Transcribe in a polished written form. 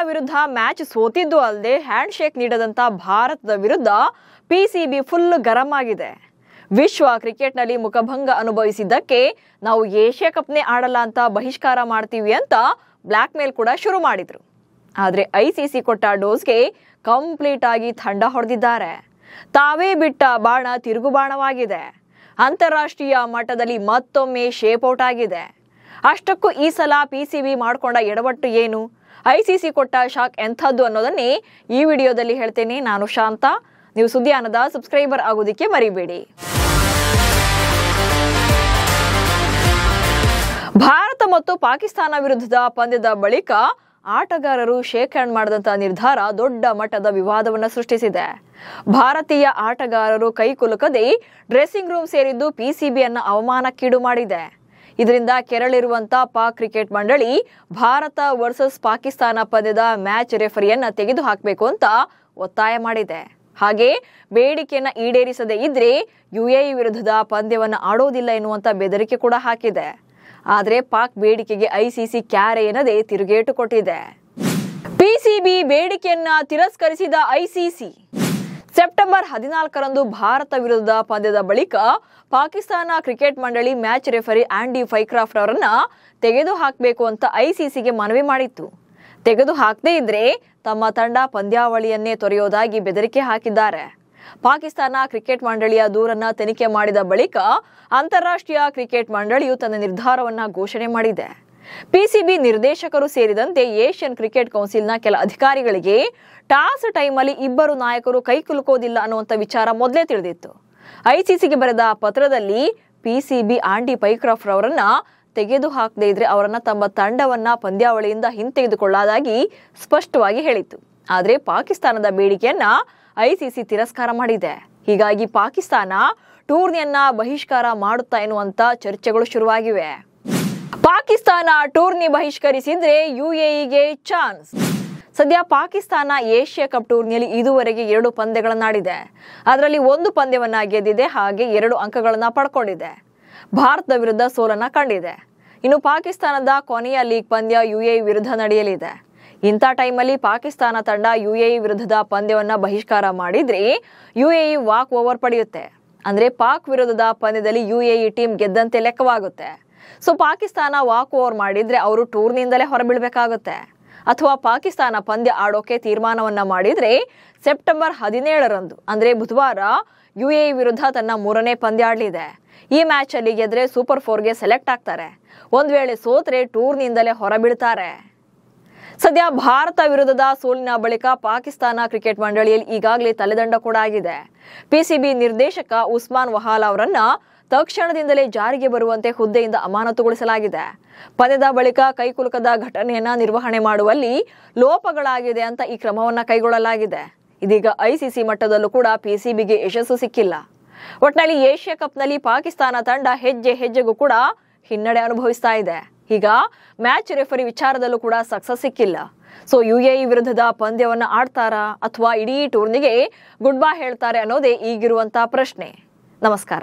ವಿರುದ್ಧ ಮ್ಯಾಚ್ ಸೋತಿದ್ದು ಅಲ್ಲದೆ hand shake ನೀಡದಂತ ಭಾರತದ ವಿರುದ್ಧ ಪಿಸಿಬಿ ಫುಲ್ ಗರಂ ಆಗಿದೆ. ವಿಶ್ವ ಕ್ರಿಕೆಟ್ನಲ್ಲಿ ಮುಖಭಂಗ ಅನುಭವಿಸಿದ್ದಕ್ಕೆ ನಾವು ಏಷ್ಯಾ ಕಪ್ನೇ ಆಡಲ್ಲ ಅಂತ ಬಹಿಷ್ಕಾರ ಮಾಡ್ತೀವಿ ಅಂತ ಬ್ಲಾಕ್ ಮೇಲ್ ಕೂಡ ಶುರು ಮಾಡಿದ್ರು. ಆದ್ರೆ ಐಸಿಸಿ ಕೊಟ್ಟ ಡೋಸ್ಗೆ ಕಂಪ್ಲೀಟ್ ಆಗಿ ತಂಡ ಹೊಡೆದಿದ್ದಾರೆ. ತಾವೇ ಬಿಟ್ಟ ಬಾಣ ತಿರುಗುಬಾಣವಾಗಿದೆ. ಅಂತಾರಾಷ್ಟ್ರೀಯ ಮಟ್ಟದಲ್ಲಿ ಮತ್ತೊಮ್ಮೆ ಶೇಪ್ ಔಟ್ ಆಗಿದೆ. ಅಷ್ಟಕ್ಕೂ ಈ ಸಲ ಪಿಸಿಬಿ ಮಾಡಿಕೊಂಡ ಎಡವಟ್ಟು ಏನು, ಐಸಿಸಿ ಕೊಟ್ಟ ಶಾಕ್ ಎಂಥದ್ದು ಅನ್ನೋದನ್ನೇ ಈ ವಿಡಿಯೋದಲ್ಲಿ ಹೇಳ್ತೇನೆ. ನಾನು ಶಾಂತ. ನೀವು ಸುದ್ದಿಯಾನದ ಸಬ್ಸ್ಕ್ರೈಬರ್ ಆಗೋದಕ್ಕೆ ಮರಿಬೇಡಿ. ಭಾರತ ಮತ್ತು ಪಾಕಿಸ್ತಾನ ವಿರುದ್ಧದ ಪಂದ್ಯದ ಬಳಿಕ ಆಟಗಾರರು ಶೇಕ್ ಹ್ಯಾಂಡ್ ಮಾಡಿದಂತ ನಿರ್ಧಾರ ದೊಡ್ಡ ಮಟ್ಟದ ವಿವಾದವನ್ನು ಸೃಷ್ಟಿಸಿದೆ. ಭಾರತೀಯ ಆಟಗಾರರು ಕೈಕುಲುಕದೆ ಡ್ರೆಸ್ಸಿಂಗ್ ರೂಮ್ ಸೇರಿದ್ದು ಪಿಸಿಬಿಯನ್ನ ಅವಮಾನಕ್ಕೀಡು ಮಾಡಿದೆ. ಇದರಿಂದ ಕೆರಳಿರುವಂತ ಪಾಕ್ ಕ್ರಿಕೆಟ್ ಮಂಡಳಿ ಭಾರತ ವರ್ಸಸ್ ಪಾಕಿಸ್ತಾನ ಪಂದ್ಯದ ಮ್ಯಾಚ್ ರೆಫರಿಯನ್ನ ತೆಗೆದು ಹಾಕಬೇಕು ಅಂತ ಒತ್ತಾಯ ಮಾಡಿದೆ. ಹಾಗೆ ಬೇಡಿಕೆಯನ್ನ ಈಡೇರಿಸದೇ ಇದ್ರೆ ಯುಎಇ ವಿರುದ್ಧದ ಪಂದ್ಯವನ್ನ ಆಡೋದಿಲ್ಲ ಎನ್ನುವಂತ ಬೆದರಿಕೆ ಕೂಡ ಹಾಕಿದೆ. ಆದ್ರೆ ಪಾಕ್ ಬೇಡಿಕೆಗೆ ಐಸಿಸಿ ಕ್ಯಾರೆ ಎನ್ನದೆ ತಿರುಗೇಟು ಕೊಟ್ಟಿದೆ. ಪಿಸಿಬಿ ಬೇಡಿಕೆಯನ್ನ ತಿರಸ್ಕರಿಸಿದ ಐಸಿಸಿ ಸೆಪ್ಟೆಂಬರ್ 14ರಂದು ಭಾರತ ವಿರುದ್ಧ ಪಂದ್ಯದ ಬಳಿಕ ಪಾಕಿಸ್ತಾನ ಕ್ರಿಕೆಟ್ ಮಂಡಳಿ ಮ್ಯಾಚ್ ರೆಫರಿ ಆಂಡಿ ಫೈಕ್ರಾಫ್ಟ್ ಅವರನ್ನ ತೆಗೆದು ಹಾಕಬೇಕು ಅಂತ ಐಸಿಸಿಗೆ ಮನವಿ ಮಾಡಿತ್ತು. ತೆಗೆದು ಹಾಕದೇ ಇದ್ರೆ ತಮ್ಮ ತಂಡ ಪಂದ್ಯಾವಳಿಯನ್ನೇ ತೊರೆಯೋದಾಗಿ ಬೆದರಿಕೆ ಹಾಕಿದ್ದಾರೆ. ಪಾಕಿಸ್ತಾನ ಕ್ರಿಕೆಟ್ ಮಂಡಳಿಯ ದೂರನ್ನ ತನಿಖೆ ಮಾಡಿದ ಬಳಿಕ ಅಂತಾರಾಷ್ಟ್ರೀಯ ಕ್ರಿಕೆಟ್ ಮಂಡಳಿಯು ತನ್ನ ನಿರ್ಧಾರವನ್ನ ಘೋಷಣೆ ಮಾಡಿದೆ. ಪಿಸಿಬಿ ನಿರ್ದೇಶಕರು ಸೇರಿದಂತೆ ಏಷ್ಯನ್ ಕ್ರಿಕೆಟ್ ಕೌನ್ಸಿಲ್ನ ಕೆಲ ಅಧಿಕಾರಿಗಳಿಗೆ ಟಾಸ್ ಟೈಮಲ್ಲಿ ಇಬ್ಬರು ನಾಯಕರು ಕೈಕುಲುಕೋದಿಲ್ಲ ಅನ್ನುವಂಥ ವಿಚಾರ ಮೊದಲೇ ತಿಳಿದಿತ್ತು. ಐಸಿಸಿಗೆ ಬರೆದ ಪತ್ರದಲ್ಲಿ ಪಿಸಿಬಿ ಆಂಡಿ ಫೈಕ್ರಾಫ್ಟ್ ಅವರನ್ನ ತೆಗೆದು ಹಾಕದೇ ಇದ್ರೆ ಅವರನ್ನ ತಮ್ಮ ತಂಡವನ್ನ ಪಂದ್ಯಾವಳಿಯಿಂದ ಹಿಂತೆಗೆದುಕೊಳ್ಳೋದಾಗಿ ಸ್ಪಷ್ಟವಾಗಿ ಹೇಳಿತ್ತು. ಆದ್ರೆ ಪಾಕಿಸ್ತಾನದ ಬೇಡಿಕೆಯನ್ನ ಐಸಿಸಿ ತಿರಸ್ಕಾರ ಮಾಡಿದೆ. ಹೀಗಾಗಿ ಪಾಕಿಸ್ತಾನ ಟೂರ್ನಿಯನ್ನ ಬಹಿಷ್ಕಾರ ಮಾಡುತ್ತಾ ಎನ್ನುವಂತ ಚರ್ಚೆಗಳು ಶುರುವಾಗಿವೆ. ಪಾಕಿಸ್ತಾನ ಟೂರ್ನಿ ಬಹಿಷ್ಕರಿಸಿದ್ರೆ ಯುಎಇಗೆ ಚಾನ್ಸ್. ಸದ್ಯ ಪಾಕಿಸ್ತಾನ ಏಷ್ಯಾ ಕಪ್ ಟೂರ್ನಿಯಲ್ಲಿ ಇದುವರೆಗೆ 2 ಪಂದ್ಯಗಳನ್ನಾಡಿದೆ. ಅದರಲ್ಲಿ 1 ಪಂದ್ಯವನ್ನ ಗೆದ್ದಿದೆ, ಹಾಗೆ 2 ಅಂಕಗಳನ್ನ ಪಡ್ಕೊಂಡಿದೆ. ಭಾರತದ ವಿರುದ್ಧ ಸೋಲನ್ನ ಕಂಡಿದೆ. ಇನ್ನು ಪಾಕಿಸ್ತಾನದ ಕೊನೆಯ ಲೀಗ್ ಪಂದ್ಯ ಯುಎಇ ವಿರುದ್ಧ ನಡೆಯಲಿದೆ. ಇಂಥ ಟೈಮಲ್ಲಿ ಪಾಕಿಸ್ತಾನ ತಂಡ ಯುಎಇ ವಿರುದ್ಧದ ಪಂದ್ಯವನ್ನ ಬಹಿಷ್ಕಾರ ಮಾಡಿದ್ರೆ ಯುಎಇ ವಾಕ್ ಓವರ್ ಪಡೆಯುತ್ತೆ. ಅಂದ್ರೆ ಪಾಕ್ ವಿರುದ್ಧದ ಪಂದ್ಯದಲ್ಲಿ ಯುಎಇ ಟೀಮ್ ಗೆದ್ದಂತೆ ಲೆಕ್ಕವಾಗುತ್ತೆ. ಸೊ ಪಾಕಿಸ್ತಾನ ವಾಕ್ ಓವರ್ ಮಾಡಿದ್ರೆ ಅವರು ಟೂರ್ನಿಯಿಂದಲೇ ಹೊರಬೀಳ್ಬೇಕಾಗುತ್ತೆ. ಅಥವಾ ಪಾಕಿಸ್ತಾನ ಪಂದ್ಯ ಆಡೋಕೆ ತೀರ್ಮಾನವನ್ನ ಮಾಡಿದ್ರೆ ಸೆಪ್ಟೆಂಬರ್ 17ರಂದು ಅಂದ್ರೆ ಬುಧವಾರ ಯುಎಇ ವಿರುದ್ಧ ತನ್ನ 3ನೇ ಪಂದ್ಯ ಆಡಲಿದೆ. ಈ ಮ್ಯಾಚ್ ಅಲ್ಲಿ ಗೆದ್ರೆ ಸೂಪರ್ 4ಗೆ ಸೆಲೆಕ್ಟ್ ಆಗ್ತಾರೆ. ಒಂದ್ ವೇಳೆ ಸೋತ್ರೆ ಟೂರ್ನಿಯಿಂದಲೇ ಹೊರಬೀಳ್ತಾರೆ. ಸದ್ಯ ಭಾರತ ವಿರುದ್ಧದ ಸೋಲಿನ ಬಳಿಕ ಪಾಕಿಸ್ತಾನ ಕ್ರಿಕೆಟ್ ಮಂಡಳಿಯಲ್ಲಿ ಈಗಾಗಲೇ ತಲೆದಂಡ ಕೂಡ ಆಗಿದೆ. ಪಿಸಿಬಿ ನಿರ್ದೇಶಕ ಉಸ್ಮಾನ್ ವಹಾಲಾ ಅವರನ್ನ ತಕ್ಷಣದಿಂದಲೇ ಜಾರಿಗೆ ಬರುವಂತೆ ಹುದ್ದೆಯಿಂದ ಅಮಾನತುಗೊಳಿಸಲಾಗಿದೆ. ಪಂದ್ಯದ ಬಳಿಕ ಕೈಕುಲುಕದ ಘಟನೆಯನ್ನ ನಿರ್ವಹಣೆ ಮಾಡುವಲ್ಲಿ ಲೋಪಗಳಾಗಿದೆ ಅಂತ ಈ ಕ್ರಮವನ್ನ ಕೈಗೊಳ್ಳಲಾಗಿದೆ. ಇದೀಗ ಐಸಿಸಿ ಮಟ್ಟದಲ್ಲೂ ಕೂಡ ಪಿಸಿಬಿಗೆ ಯಶಸ್ಸು ಸಿಕ್ಕಿಲ್ಲ. ಒಟ್ನಲ್ಲಿ ಏಷ್ಯಾ ಕಪ್ನಲ್ಲಿ ಪಾಕಿಸ್ತಾನ ತಂಡ ಹೆಜ್ಜೆ ಹೆಜ್ಜೆಗೂ ಕೂಡ ಹಿನ್ನಡೆ ಅನುಭವಿಸ್ತಾ ಇದೆ. ಈಗ ಮ್ಯಾಚ್ ರೆಫರಿ ವಿಚಾರದಲ್ಲೂ ಕೂಡ ಸಕ್ಸಸ್ ಸಿಕ್ಕಿಲ್ಲ. ಸೊ ಯುಎಇ ವಿರುದ್ಧದ ಪಂದ್ಯವನ್ನ ಆಡ್ತಾರಾ ಅಥವಾ ಇಡೀ ಟೂರ್ನಿಗೆ ಗುಡ್ ಬೈ ಹೇಳ್ತಾರೆ ಅನ್ನೋದೇ ಈಗಿರುವಂತಹ ಪ್ರಶ್ನೆ. ನಮಸ್ಕಾರ.